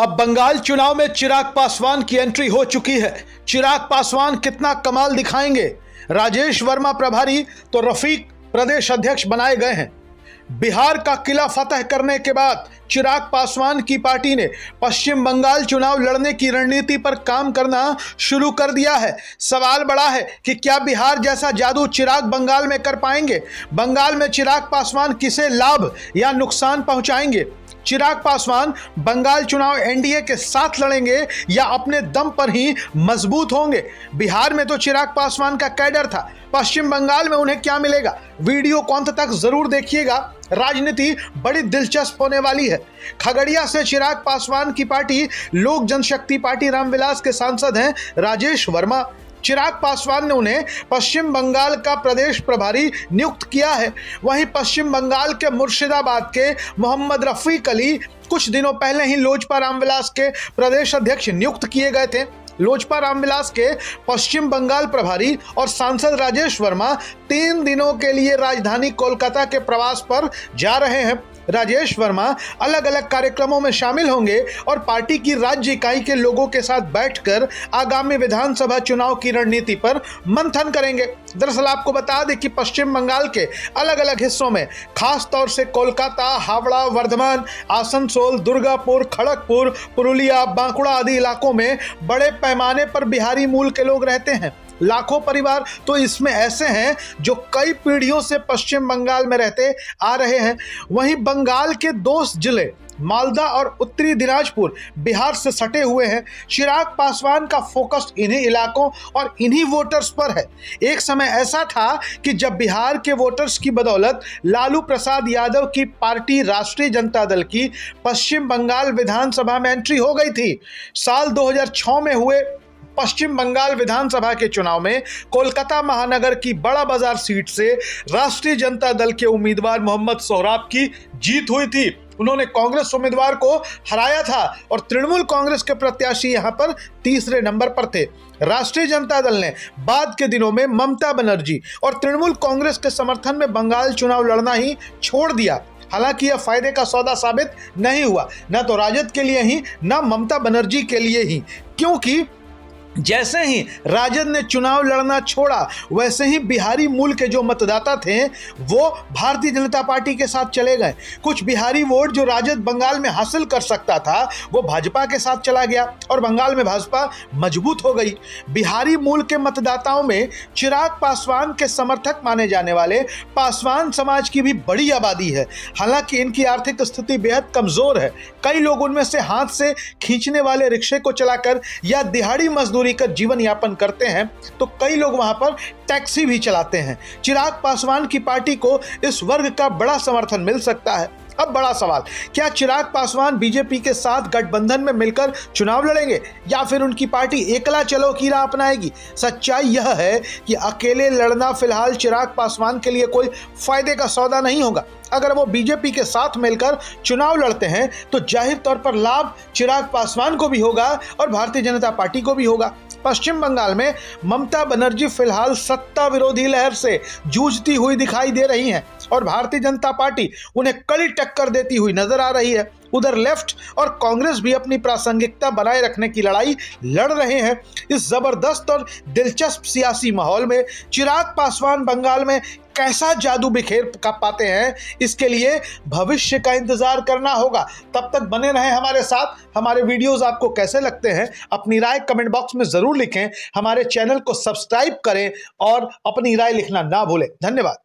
अब बंगाल चुनाव में चिराग पासवान की एंट्री हो चुकी है। चिराग पासवान कितना कमाल दिखाएंगे। राजेश वर्मा प्रभारी तो रफीक प्रदेश अध्यक्ष बनाए गए हैं। बिहार का किला फतह करने के बाद चिराग पासवान की पार्टी ने पश्चिम बंगाल चुनाव लड़ने की रणनीति पर काम करना शुरू कर दिया है। सवाल बड़ा है कि क्या बिहार जैसा जादू चिराग बंगाल में कर पाएंगे। बंगाल में चिराग पासवान किसे लाभ या नुकसान पहुंचाएंगे। चिराग पासवान बंगाल चुनाव एनडीए के साथ लड़ेंगे या अपने दम पर ही मजबूत होंगे। बिहार में तो चिराग पासवान का कैडर था, पश्चिम बंगाल में उन्हें क्या मिलेगा। वीडियो को अंत तक जरूर देखिएगा, राजनीति बड़ी दिलचस्प होने वाली है। खगड़िया से चिराग पासवान की पार्टी लोक जनशक्ति पार्टी रामविलास के सांसद हैं राजेश वर्मा। चिराग पासवान ने उन्हें पश्चिम बंगाल का प्रदेश प्रभारी नियुक्त किया है। वहीं पश्चिम बंगाल के मुर्शिदाबाद के मोहम्मद रफीक अली कुछ दिनों पहले ही लोजपा रामविलास के प्रदेश अध्यक्ष नियुक्त किए गए थे। लोजपा रामविलास के पश्चिम बंगाल प्रभारी और सांसद राजेश वर्मा 3 दिनों के लिए राजधानी कोलकाता के प्रवास पर जा रहे हैं। राजेश वर्मा अलग अलग कार्यक्रमों में शामिल होंगे और पार्टी की राज्य इकाई के लोगों के साथ बैठकर आगामी विधानसभा चुनाव की रणनीति पर मंथन करेंगे। दरअसल आपको बता दें कि पश्चिम बंगाल के अलग अलग हिस्सों में, खास तौर से कोलकाता, हावड़ा, वर्धमान, आसनसोल, दुर्गापुर, खड़गपुर, पुरुलिया, बांकुड़ा आदि इलाकों में बड़े पैमाने पर बिहारी मूल के लोग रहते हैं। लाखों परिवार तो इसमें ऐसे हैं जो कई पीढ़ियों से पश्चिम बंगाल में रहते आ रहे हैं। वहीं बंगाल के 2 जिले मालदा और उत्तरी दिनाजपुर बिहार से सटे हुए हैं। चिराग पासवान का फोकस इन्हीं इलाकों और इन्हीं वोटर्स पर है। एक समय ऐसा था कि जब बिहार के वोटर्स की बदौलत लालू प्रसाद यादव की पार्टी राष्ट्रीय जनता दल की पश्चिम बंगाल विधानसभा में एंट्री हो गई थी। साल 2006 में हुए पश्चिम बंगाल विधानसभा के चुनाव में कोलकाता महानगर की बड़ा बाजार सीट से राष्ट्रीय जनता दल के उम्मीदवार मोहम्मद सोहराब की जीत हुई थी। उन्होंने कांग्रेस उम्मीदवार को हराया था और तृणमूल कांग्रेस के प्रत्याशी यहां पर तीसरे नंबर पर थे। राष्ट्रीय जनता दल ने बाद के दिनों में ममता बनर्जी और तृणमूल कांग्रेस के समर्थन में बंगाल चुनाव लड़ना ही छोड़ दिया। हालांकि यह फायदे का सौदा साबित नहीं हुआ, न तो राजद के लिए ही न ममता बनर्जी के लिए ही, क्योंकि जैसे ही राजद ने चुनाव लड़ना छोड़ा वैसे ही बिहारी मूल के जो मतदाता थे वो भारतीय जनता पार्टी के साथ चले गए। कुछ बिहारी वोट जो राजद बंगाल में हासिल कर सकता था वो भाजपा के साथ चला गया और बंगाल में भाजपा मजबूत हो गई। बिहारी मूल के मतदाताओं में चिराग पासवान के समर्थक माने जाने वाले पासवान समाज की भी बड़ी आबादी है। हालांकि इनकी आर्थिक स्थिति बेहद कमजोर है। कई लोग उनमें से हाथ से खींचने वाले रिक्शे को चलाकर या दिहाड़ी मजदूरी कर जीवन यापन करते हैं, तो कई लोग वहां पर टैक्सी भी चलाते हैं। चिराग पासवान की पार्टी को इस वर्ग का बड़ा समर्थन मिल सकता है। अब बड़ा सवाल, क्या चिराग पासवान बीजेपी के साथ गठबंधन में मिलकर चुनाव लड़ेंगे या फिर उनकी पार्टी एकला चलो की राह अपनाएगी। सच्चाई यह है कि अकेले लड़ना फिलहाल चिराग पासवान के लिए कोई फायदे का सौदा नहीं होगा। अगर वो बीजेपी के साथ मिलकर चुनाव लड़ते हैं तो जाहिर तौर पर लाभ चिराग पासवान को भी होगा और भारतीय जनता पार्टी को भी होगा। पश्चिम बंगाल में ममता बनर्जी फिलहाल सत्ता विरोधी लहर से जूझती हुई दिखाई दे रही हैं और भारतीय जनता पार्टी उन्हें कड़ी टक्कर देती हुई नजर आ रही है। उधर लेफ्ट और कांग्रेस भी अपनी प्रासंगिकता बनाए रखने की लड़ाई लड़ रहे हैं। इस जबरदस्त और दिलचस्प सियासी माहौल में चिराग पासवान बंगाल में कैसा जादू बिखेर पाते हैं, इसके लिए भविष्य का इंतजार करना होगा। तब तक बने रहें हमारे साथ। हमारे वीडियोस आपको कैसे लगते हैं अपनी राय कमेंट बॉक्स में जरूर लिखें। हमारे चैनल को सब्सक्राइब करें और अपनी राय लिखना ना भूलें। धन्यवाद।